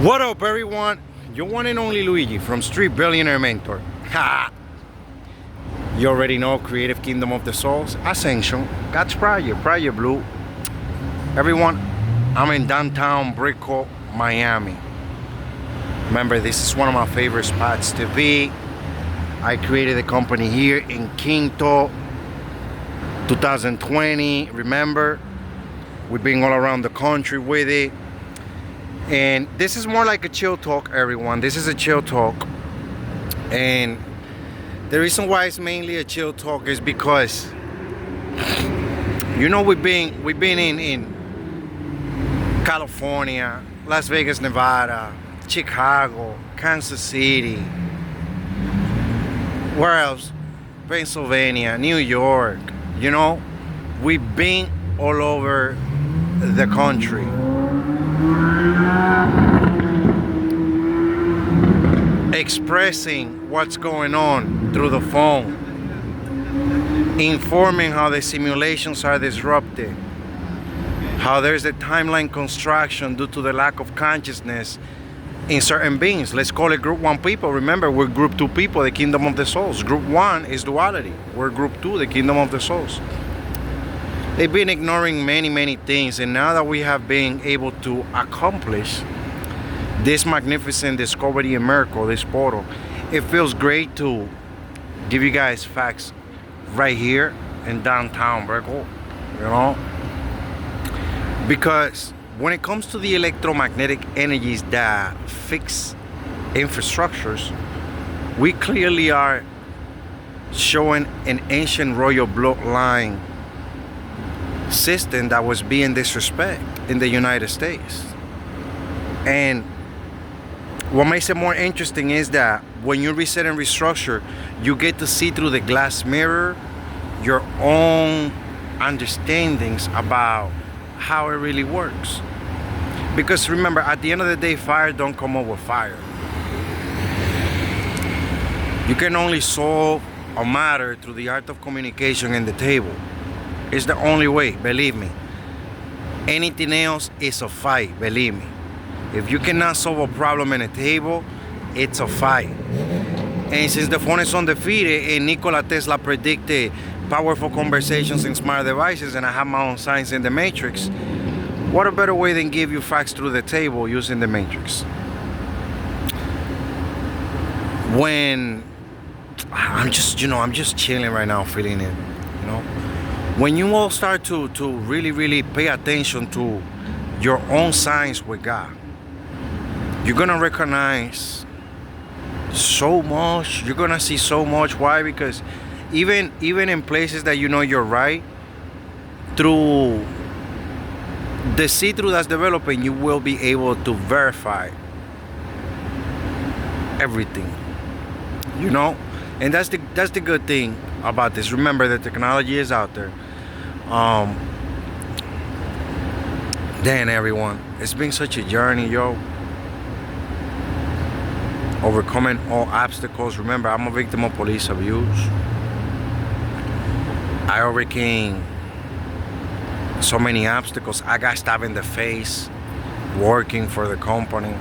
What up, everyone? Your one and only Luigi from Street Billionaire Mentor. Ha! You already know Creative Kingdom of the Souls, Ascension, God's Project Blue. Everyone, I'm in downtown Brickell, Miami. Remember, this is one of my favorite spots to be. I created a company here in Quinto, 2020. Remember, we've been all around the country with it. And this is more like a chill talk, everyone. This is a chill talk. And the reason why it's mainly a chill talk is because, you know, we've been in California, Las Vegas, Nevada, Chicago, Kansas City, where else? Pennsylvania, New York. You know, we've been all over the country. Expressing what's going on through the phone, informing how the simulations are disrupted, how there's a timeline construction due to the lack of consciousness in certain beings. Let's call it group 1 people. Remember, we're group 2 people, the kingdom of the souls. Group 1 is duality. We're group 2, the kingdom of the souls. They've been ignoring many things, and now that we have been able to accomplish this magnificent discovery and miracle, this portal, it feels great to give you guys facts right here in downtown Brickell, you know, because when it comes to the electromagnetic energies that fix infrastructures, we clearly are showing an ancient royal bloodline system that was being disrespected in the United States. And what makes it more interesting is that when you reset and restructure, you get to see through the glass mirror your own understandings about how it really works. Because remember, at the end of the day, fire don't come up with fire. You can only solve a matter through the art of communication and the table. It's the only way, believe me. Anything else is a fight, believe me. If you cannot solve a problem in a table, it's a fight. And since the phone is undefeated and Nikola Tesla predicted powerful conversations in smart devices, and I have my own science in the matrix, what a better way than give you facts through the table using the matrix? When I'm just chilling right now, feeling it, you know. When you all start to really pay attention to your own science with God, you're gonna recognize so much. You're gonna see so much. Why? Because even in places that you know you're right, through the see-through that's developing, you will be able to verify everything. You know, and that's the good thing about this. Remember, the technology is out there. Then everyone, it's been such a journey, yo. Overcoming all obstacles. Remember, I'm a victim of police abuse. I overcame so many obstacles. I got stabbed in the face working for the company.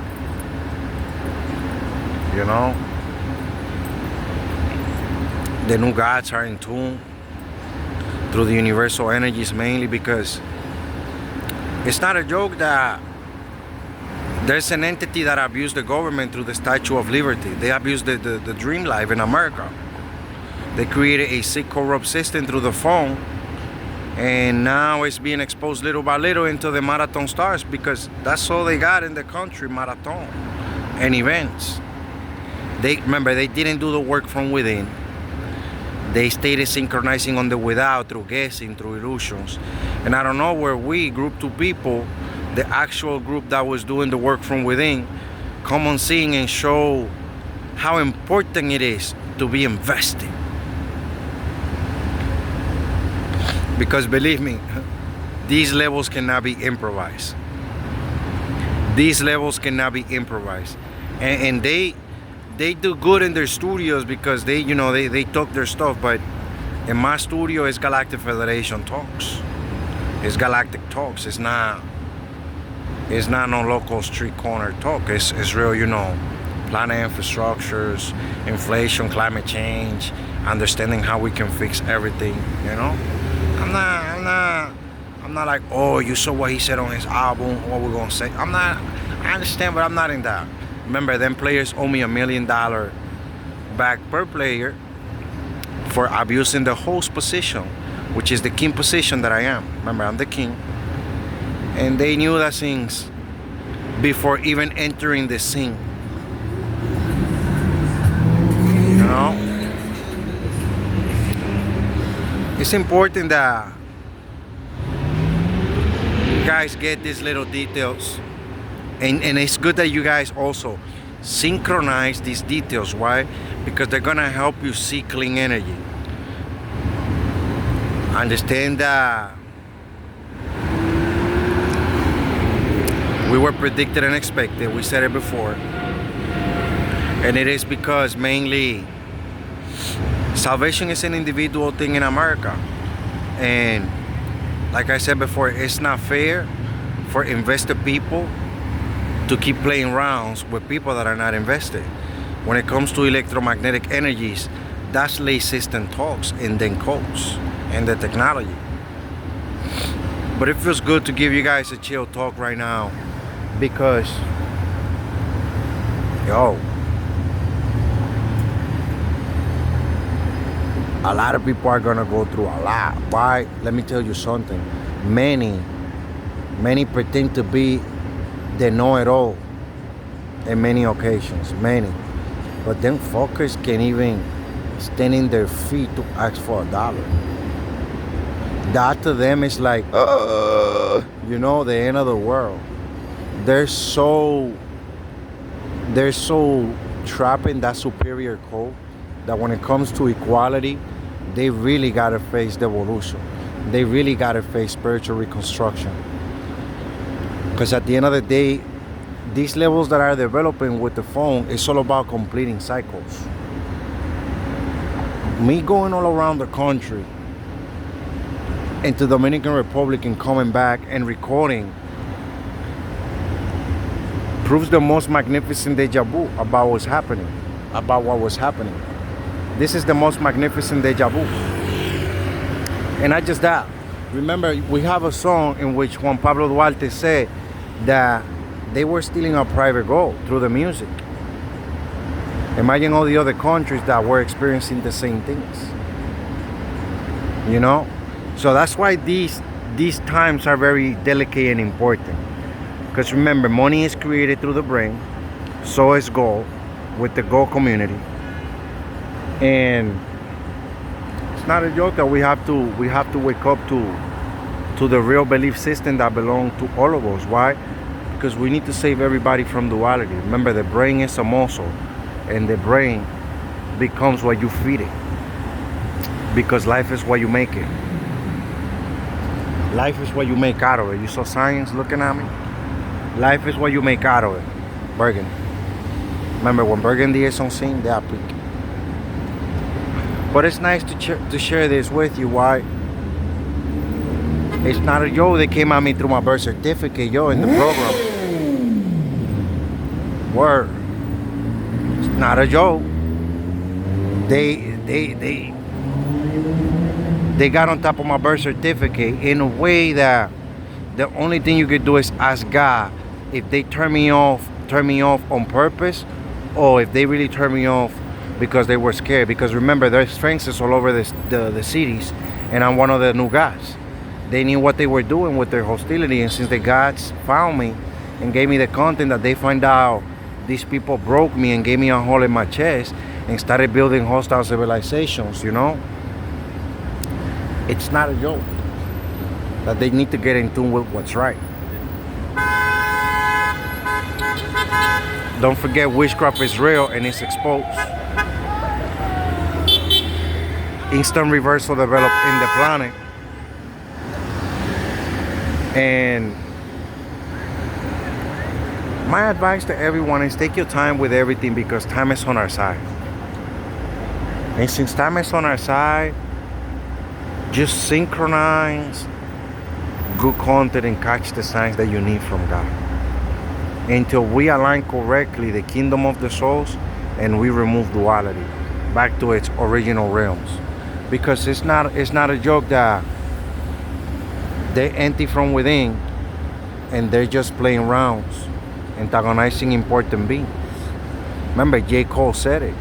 You know, the new gods are in tune through the universal energies, mainly because it's not a joke that there's an entity that abused the government through the Statue of Liberty. They abused the dream life in America. They created a sick, corrupt system through the phone, and now it's being exposed little by little into the marathon stars, because that's all they got in the country, marathon and events. They didn't do the work from within. They stayed synchronizing on the without through guessing, through illusions. And I don't know where we, group 2 people, the actual group that was doing the work from within, come on seeing and show how important it is to be invested. Because believe me, these levels cannot be improvised. These levels cannot be improvised. And they do good in their studios because they talk their stuff, but in my studio it's Galactic Federation talks. It's galactic talks. It's It's not no local street corner talk. It's real, planet infrastructures, inflation, climate change, understanding how we can fix everything. I'm not like, oh, you saw what he said on his album, what we're gonna say. I understand, but I'm not in that. Remember, them players owe me $1 million back per player for abusing the host position, which is the king position that I am. Remember, I'm the king. And they knew that since before even entering the scene. It's important that you guys get these little details. And it's good that you guys also synchronize these details. Why? Because they're gonna help you see clean energy. Understand that we were predicted and expected. We said it before. And it is because mainly salvation is an individual thing in America. And like I said before, it's not fair for invested people to keep playing rounds with people that are not invested. When it comes to electromagnetic energies, that's lay system talks and then codes and the technology. But it feels good to give you guys a chill talk right now because, a lot of people are gonna go through a lot. Why? Let me tell you something. Many pretend to be the know-it-all in many occasions. Many. But them fuckers can't even stand in their feet to ask for $1. That to them is like, the end of the world. They're so trapped in that superior code that when it comes to equality, they really gotta face devolution. They really gotta face spiritual reconstruction. Because at the end of the day, these levels that are developing with the phone, it's all about completing cycles. Me going all around the country into Dominican Republic and coming back and recording proves the most magnificent deja vu about what was happening. This is the most magnificent deja vu. And not just that. Remember, we have a song in which Juan Pablo Duarte said that they were stealing our private gold through the music. Imagine all the other countries that were experiencing the same things. So that's why these times are very delicate and important. Because remember, money is created through the brain, so is gold with the gold community. And it's not a joke that we have to wake up to the real belief system that belongs to all of us. Why? Because we need to save everybody from duality. Remember, the brain is a muscle, and the brain becomes what you feed it. Because life is what you make it. Life is what you make out of it. You saw science looking at me? Life is what you make out of it. Burgundy. Remember, when Burgundy is on scene, they are peak. But it's nice to share this with you. Why? It's not a joke. They came at me through my birth certificate, in the program. Word. It's not a joke. They got on top of my birth certificate in a way that the only thing you could do is ask God if they turn me off on purpose, or if they really turn me off because they were scared. Because remember, there's fences all over the cities, and I'm one of the new gods. They knew what they were doing with their hostility, and since the gods found me and gave me the content that they find out, these people broke me and gave me a hole in my chest and started building hostile civilizations. It's not a joke that they need to get in tune with what's right. Don't forget, witchcraft is real and it's exposed. Instant reversal developed in the planet. And my advice to everyone is take your time with everything, because time is on our side. And since time is on our side, just synchronize good content and catch the signs that you need from God. until we align correctly the kingdom of the souls and we remove duality back to its original realms. Because it's not a joke that they're empty from within and they're just playing rounds, antagonizing important beings. Remember, J. Cole said it.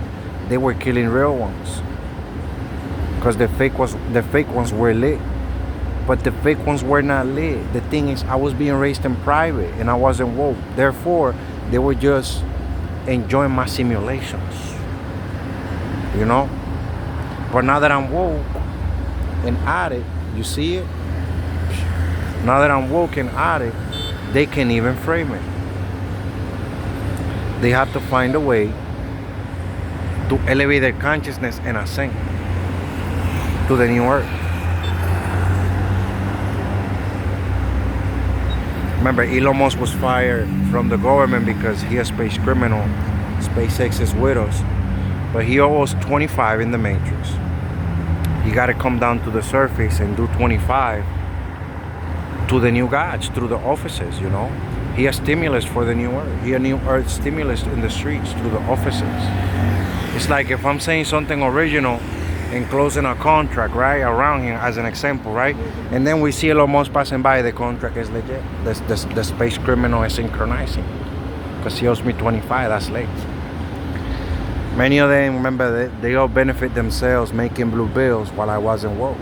They were killing real ones because the fake ones were lit, but the fake ones were not lit. The thing is, I was being raised in private and I wasn't woke. Therefore, they were just enjoying my simulations, you know. But now that I'm woke and at it, you see it. Now that I'm woke and at it, they can't even frame it. They have to find a way to elevate their consciousness and ascend to the new earth. Remember, Elon Musk was fired from the government because he is a space criminal. SpaceX is with us. But he owes 25 in the matrix. You got to come down to the surface and do 25 to the new gods through the offices, you know. He has stimulus for the new earth. He a new earth stimulus in the streets through the offices. It's like if I'm saying something original and closing a contract, right, around here as an example, right? And then we see Elon Musk passing by, the contract is legit. The space criminal is synchronizing because he owes me 25, that's late. Many of them, remember, they all benefit themselves making blue bills while I wasn't woke.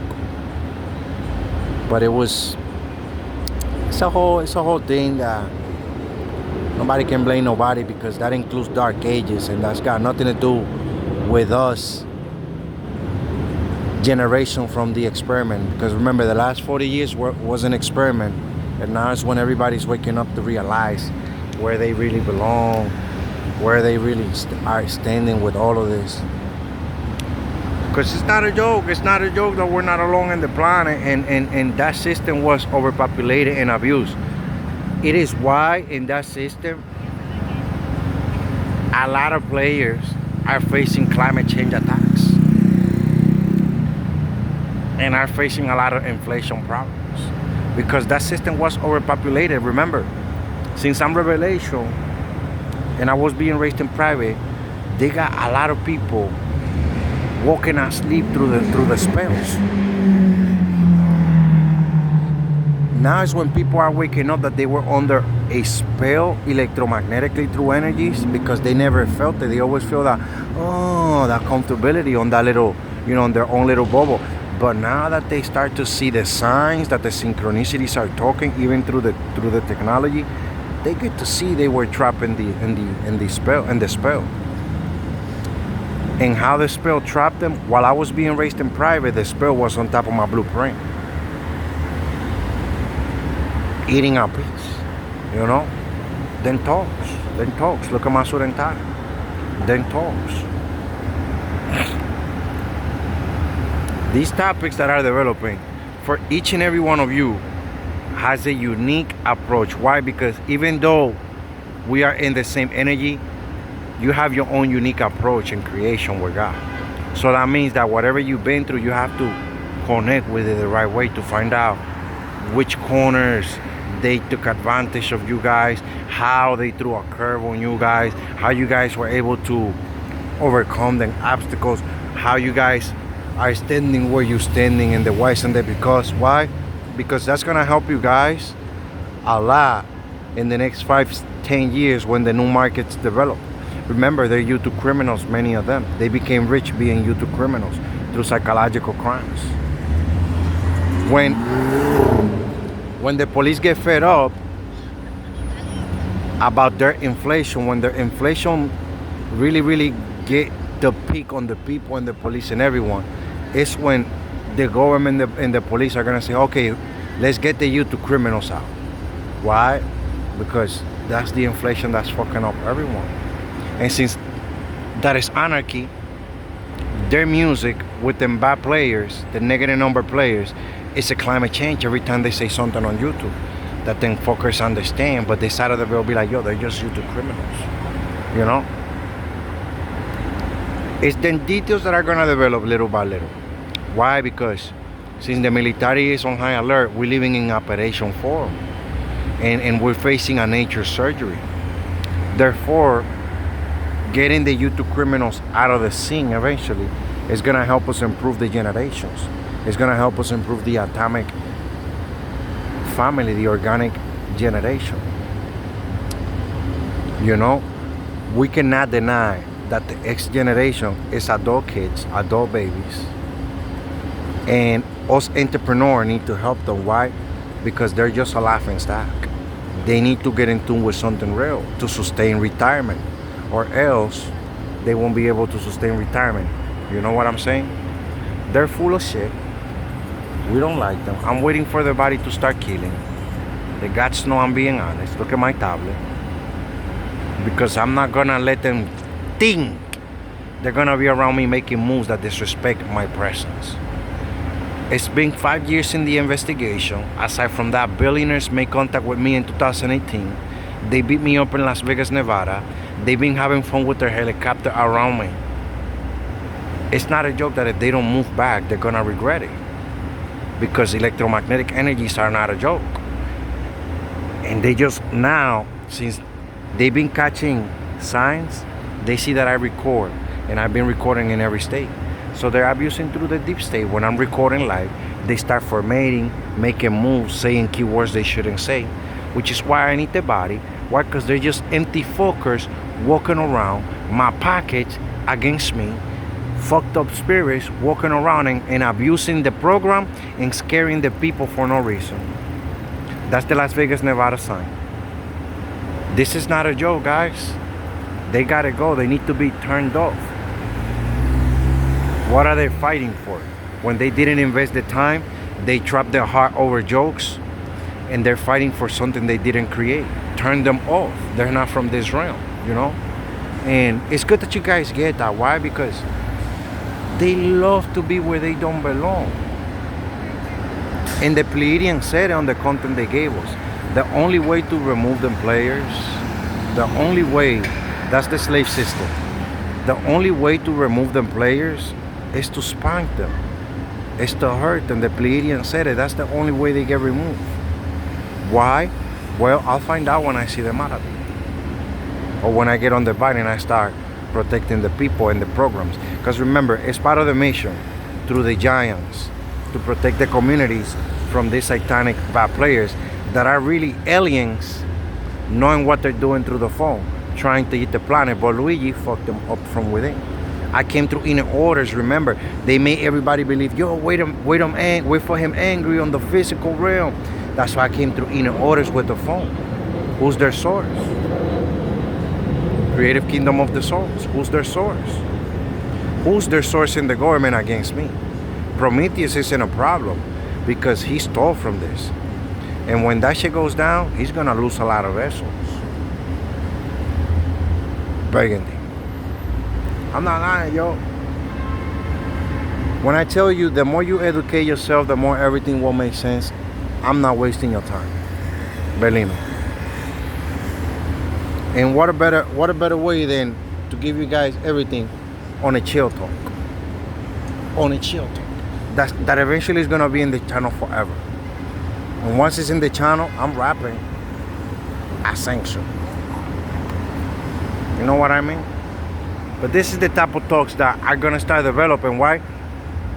But it's a whole thing that nobody can blame nobody, because that includes dark ages, and that's got nothing to do with us generation from the experiment. Because remember, the last 40 years was an experiment, and now it's when everybody's waking up to realize where they really belong, where they really are standing with all of this. Because it's not a joke. It's not a joke that we're not alone in the planet, and that system was overpopulated and abused. It is why in that system a lot of players are facing climate change attacks and are facing a lot of inflation problems, because that system was overpopulated. Remember, since I'm Revelation and I was being raised in private, they got a lot of people walking asleep through the spells. Now is when people are waking up that they were under a spell electromagnetically through energies, because they never felt it. They always feel that, that comfortability on that little, in their own little bubble. But now that they start to see the signs that the synchronicities are talking, even through the technology, they get to see they were trapped in the spell. And how the spell trapped them, while I was being raised in private, the spell was on top of my blueprint, eating our peace, Then talks. Look at my Surentara. Then talks. These topics that are developing for each and every one of you has a unique approach. Why? Because even though we are in the same energy, you have your own unique approach in creation with God. So that means that whatever you've been through, you have to connect with it the right way to find out which corners they took advantage of you guys, how they threw a curve on you guys, how you guys were able to overcome the obstacles, how you guys are standing where you're standing, and the whys and the because. Why? Because that's gonna help you guys a lot in the next 5-10 years when the new markets develop. Remember, they're YouTube criminals, many of them. They became rich being YouTube criminals through psychological crimes. When the police get fed up about their inflation, when their inflation really get the peak on the people and the police and everyone, it's when the government and the police are gonna say, okay, let's get the YouTube criminals out. Why? Because that's the inflation that's fucking up everyone. And since that is anarchy, their music with them bad players, the negative number players, it's a climate change every time they say something on YouTube that then fuckers understand, but they side of the bill be like, yo, they're just YouTube criminals, It's the details that are gonna develop little by little. Why? Because since the military is on high alert, we're living in operation form, and we're facing a nature surgery. Therefore, getting the YouTube criminals out of the scene eventually is gonna help us improve the generations. It's gonna help us improve the atomic family, the organic generation. You know, we cannot deny that the X generation is adult kids, adult babies, and us entrepreneurs need to help them. Why? Because they're just a laughing stock. They need to get in tune with something real to sustain retirement, or else they won't be able to sustain retirement. You know what I'm saying? They're full of shit. We don't like them. I'm waiting for their body to start killing. The gods know I'm being honest. Look at my tablet. Because I'm not gonna let them think they're gonna be around me making moves that disrespect my presence. It's been 5 years in the investigation. Aside from that, billionaires made contact with me in 2018. They beat me up in Las Vegas, Nevada. They've been having fun with their helicopter around me. It's not a joke that if they don't move back, they're gonna regret it. Because electromagnetic energies are not a joke. And they just now, since they've been catching signs, they see that I record, and I've been recording in every state. So they're abusing through the deep state. When I'm recording live, they start formatting, making moves, saying keywords they shouldn't say, which is why I need the body. Why? Because they're just empty fuckers walking around, my pockets against me, fucked up spirits walking around and abusing the program and scaring the people for no reason. That's the Las Vegas, Nevada sign. This is not a joke, guys. They gotta go. They need to be turned off. What are they fighting for? When they didn't invest the time, they trapped their heart over jokes, and they're fighting for something they didn't create. Turn them off. They're not from this realm, you know? And it's good that you guys get that. Why? Because they love to be where they don't belong. And the Pleiadians said it on the content they gave us. The only way to remove them players, the only way, that's the slave system. The only way to remove them players is to spank them. It's to hurt them. The Pleiadians said it. That's the only way they get removed. Why? Well, I'll find out when I see the marathon. Or when I get on the bike and I start protecting the people and the programs. Because remember, it's part of the mission through the giants to protect the communities from these satanic bad players that are really aliens knowing what they're doing through the phone, trying to eat the planet. But Luigi fucked them up from within. I came through inner orders. Remember, they made everybody believe, yo, wait for him angry on the physical realm. That's why I came through inner orders with the phone. Who's their source? Creative Kingdom of the Souls. Who's their source? Who's their source in the government against me? Prometheus isn't a problem because he stole from this. And when that shit goes down, he's gonna lose a lot of vessels. Burgundy. I'm not lying, yo. When I tell you, the more you educate yourself, the more everything will make sense. I'm not wasting your time. Believe me. And what a better way than to give you guys everything on a chill talk. On a chill talk. That eventually is gonna be in the channel forever. And once it's in the channel, I'm rapping Ascension. You know what I mean? But this is the type of talks that are gonna start developing. Why?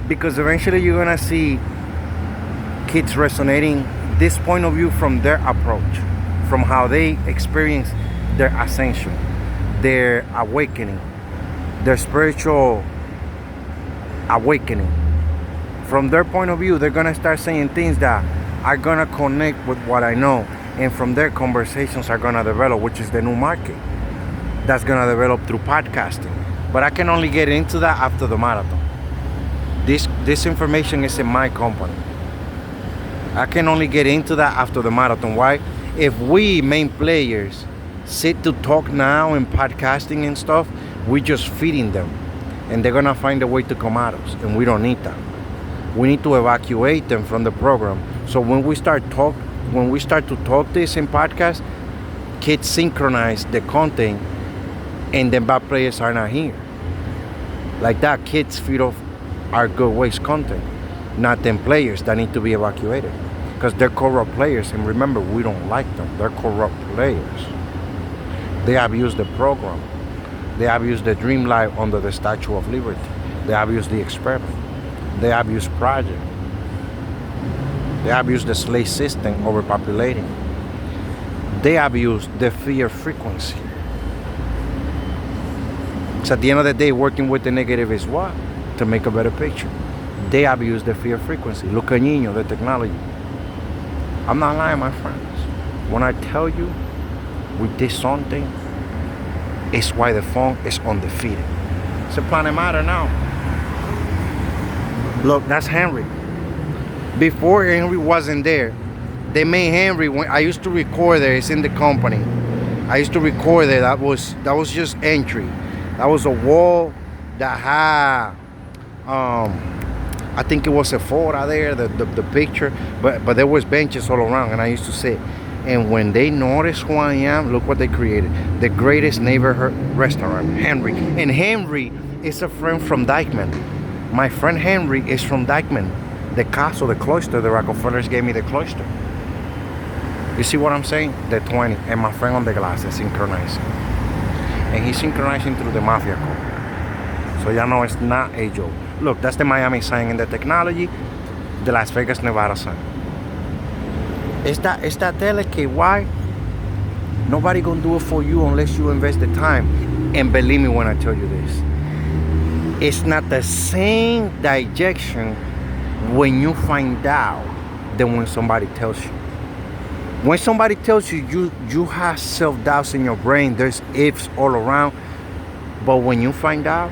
Because eventually you're gonna see kids resonating this point of view from their approach, from how they experience their ascension, their awakening, their spiritual awakening. From their point of view, they're gonna start saying things that are gonna connect with what I know, and from their conversations are gonna develop, which is the new market that's gonna develop through podcasting. But I can only get into that after the marathon. This information is in my company. I can only get into that after the marathon. Why? If we main players sit to talk now in podcasting and stuff, we're just feeding them, and they're gonna find a way to come at us, and we don't need that. We need to evacuate them from the program. So when we start to talk this in podcast, kids synchronize the content, and the bad players are not here. Like that, kids feed off our good waste content, not them players that need to be evacuated, because they're corrupt players. And remember, we don't like them. They're corrupt players. They abuse the program. They abuse the dream life under the Statue of Liberty. They abuse the experiment. They abuse project. They abuse the slave system overpopulating. They abuse the fear frequency. So at the end of the day, working with the negative is what? To make a better picture. They abuse the fear frequency. Look at Nino, the technology. I'm not lying, my friends. When I tell you we did something, it's why the phone is undefeated. It's a planet matter now. Look, that's Henry. Before Henry wasn't there, they made Henry. When I used to record there, it's in the company. I used to record there. That was just entry. That was a wall that had, I think it was a photo there, the picture, but there was benches all around, and I used to sit. And when they noticed who I am, look what they created: the greatest neighborhood restaurant, Henry. And Henry is a friend from Dykeman. My friend Henry is from Dykeman, the castle, the cloister. The Rockefellers gave me the cloister. You see what I'm saying? The 20, and my friend on the glass is synchronizing. And he's synchronizing through the mafia code. So y'all know it's not a joke. Look, that's the Miami sign in the technology, the Las Vegas, Nevada sign. It's that delicate. Why? Nobody gonna do it for you unless you invest the time. And believe me when I tell you this, it's not the same digestion when you find out than when somebody tells you. When somebody tells you, you have self-doubts in your brain, there's ifs all around. But when you find out,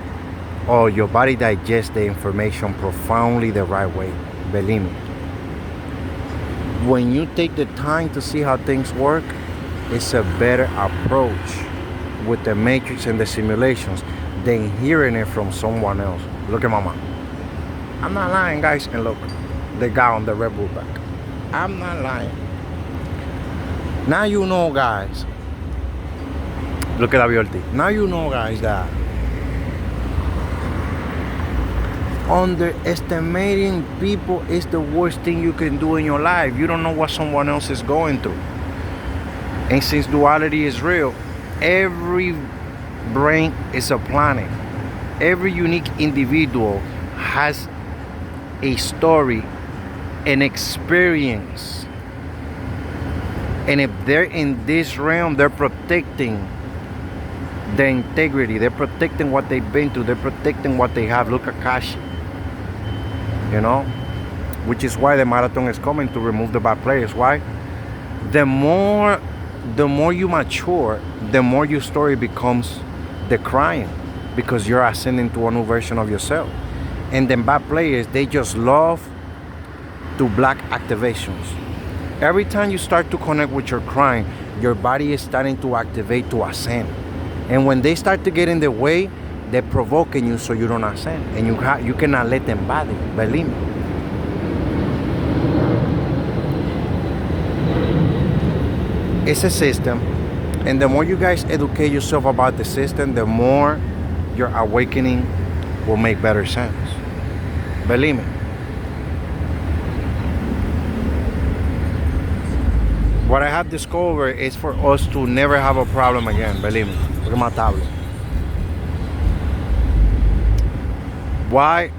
oh, your body digests the information profoundly the right way. Believe me. When you take the time to see how things work, it's a better approach with the matrix and the simulations than hearing it from someone else. Look at my mom. I'm not lying, guys. And look, the guy on the Red Bull back. I'm not lying. Now you know, guys. Look at David Ortiz. Now you know, guys, that underestimating people is the worst thing you can do in your life. You don't know what someone else is going through. And since duality is real, every brain is a planet. Every unique individual has a story, an experience. And if they're in this realm, they're protecting their integrity. They're protecting what they've been through. They're protecting what they have. Look at Kashi. You know? Which is why the marathon is coming, to remove the bad players. Why? The more you mature, the more your story becomes the crying, because you're ascending to a new version of yourself. And then bad players, they just love to block activations. Every time you start to connect with your crying, your body is starting to activate to ascend. And when they start to get in the way, they're provoking you so you don't ascend. And you cannot let them bother you, believe me. It's a system. And the more you guys educate yourself about the system, the more your awakening will make better sense. Believe me. What I have discovered is for us to never have a problem again, believe me. Look at my tablet. Why?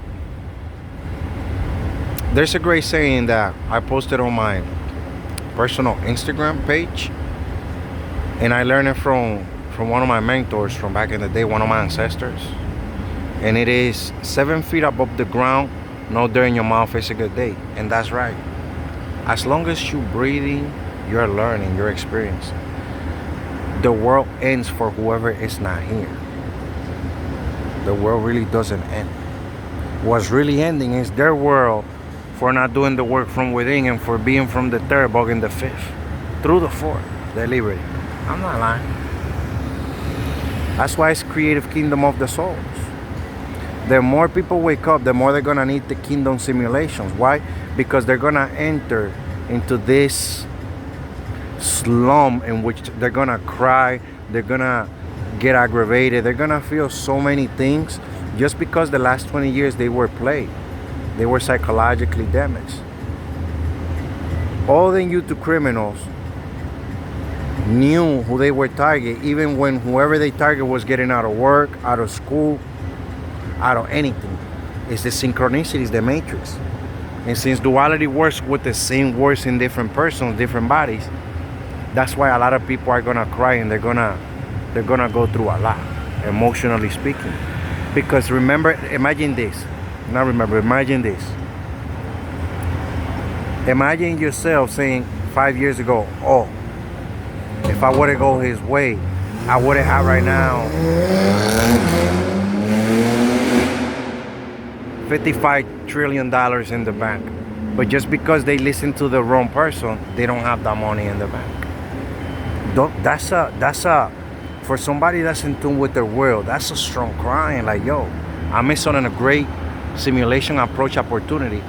There's a great saying that I posted on my personal Instagram page, and I learned it from one of my mentors from back in the day, one of my ancestors. And it is 7 feet above the ground, no dirt in your mouth, it's a good day. And that's right. As long as you're breathing, you're learning, you're experiencing. The world ends for whoever is not here. The world really doesn't end. What's really ending is their world for not doing the work from within and for being from the third, bugging the fifth, through the fourth, the liberty. I'm not lying. That's why it's creative kingdom of the souls. The more people wake up, the more they're gonna need the kingdom simulations. Why? Because they're gonna enter into this slum in which they're gonna cry, they're gonna get aggravated, they're gonna feel so many things just because the last 20 years they were played. They were psychologically damaged. All the YouTube criminals knew who they were target, even when whoever they target was getting out of work, out of school, out of anything. It's the synchronicity, it's the matrix. And since duality works with the same words in different persons, different bodies, that's why a lot of people are gonna cry and they're gonna go through a lot, emotionally speaking. Because remember, imagine this. Not remember, imagine this. Imagine yourself saying 5 years ago, oh, if I were to go his way, I wouldn't have right now $55 trillion in the bank. But just because they listen to the wrong person, they don't have that money in the bank. That's a for somebody that's in tune with their world, that's a strong crying. Like, yo, I missed on a great simulation approach opportunity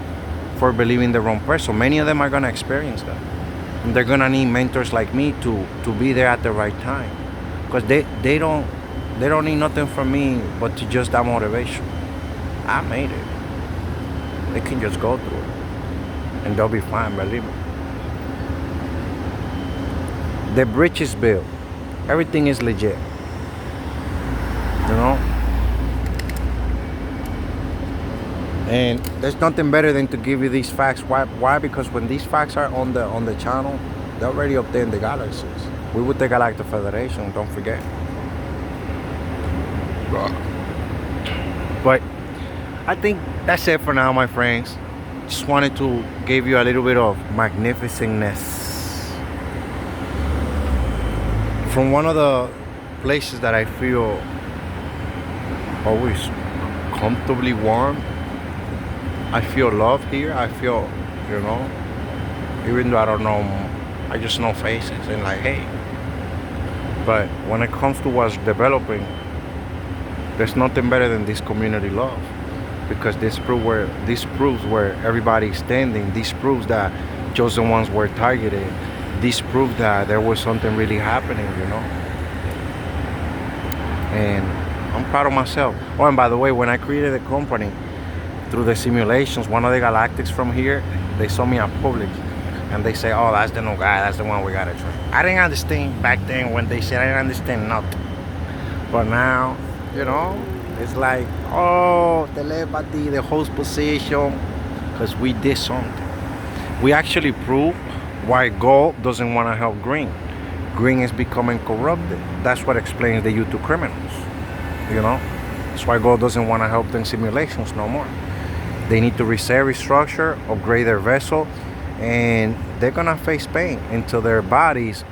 for believing the wrong person. Many of them are gonna experience that. And they're gonna need mentors like me to be there at the right time. Because they don't need nothing from me but to just that motivation. I made it. They can just go through it. And they'll be fine, believe me. The bridge is built. Everything is legit. You know? And there's nothing better than to give you these facts. Why? Because when these facts are on the channel, they're already up there in the galaxies. We with the Galactic Federation, don't forget. But I think that's it for now, my friends. Just wanted to give you a little bit of magnificentness from one of the places that I feel always comfortably warm. I feel love here. I feel, you know, even though I don't know, I just know faces and like, hey. But when it comes to what's developing, there's nothing better than this community love, because this proves where everybody's standing. This proves that chosen ones were targeted. This proves that there was something really happening, you know. And I'm proud of myself. Oh, and by the way, when I created the company through the simulations, one of the galactics from here, they saw me at Publix, and they say, oh, that's the new guy, that's the one we gotta train. I didn't understand back then when they said, I didn't understand nothing. But now, you know, it's like, oh, telepathy, the host position, because we did something. We actually proved why gold doesn't want to help green. Green is becoming corrupted. That's what explains the YouTube criminals, you know. That's why gold doesn't want to help them simulations no more. They need to reset, restructure, upgrade their vessel, and they're gonna face pain until their bodies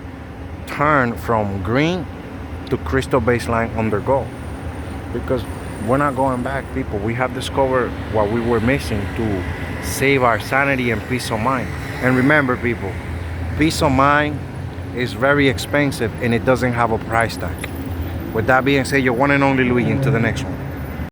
turn from green to crystal baseline under gold. Because we're not going back, people. We have discovered what we were missing to save our sanity and peace of mind. And remember, people, peace of mind is very expensive and it doesn't have a price tag. With that being said, your one and only Luigi, into the next one.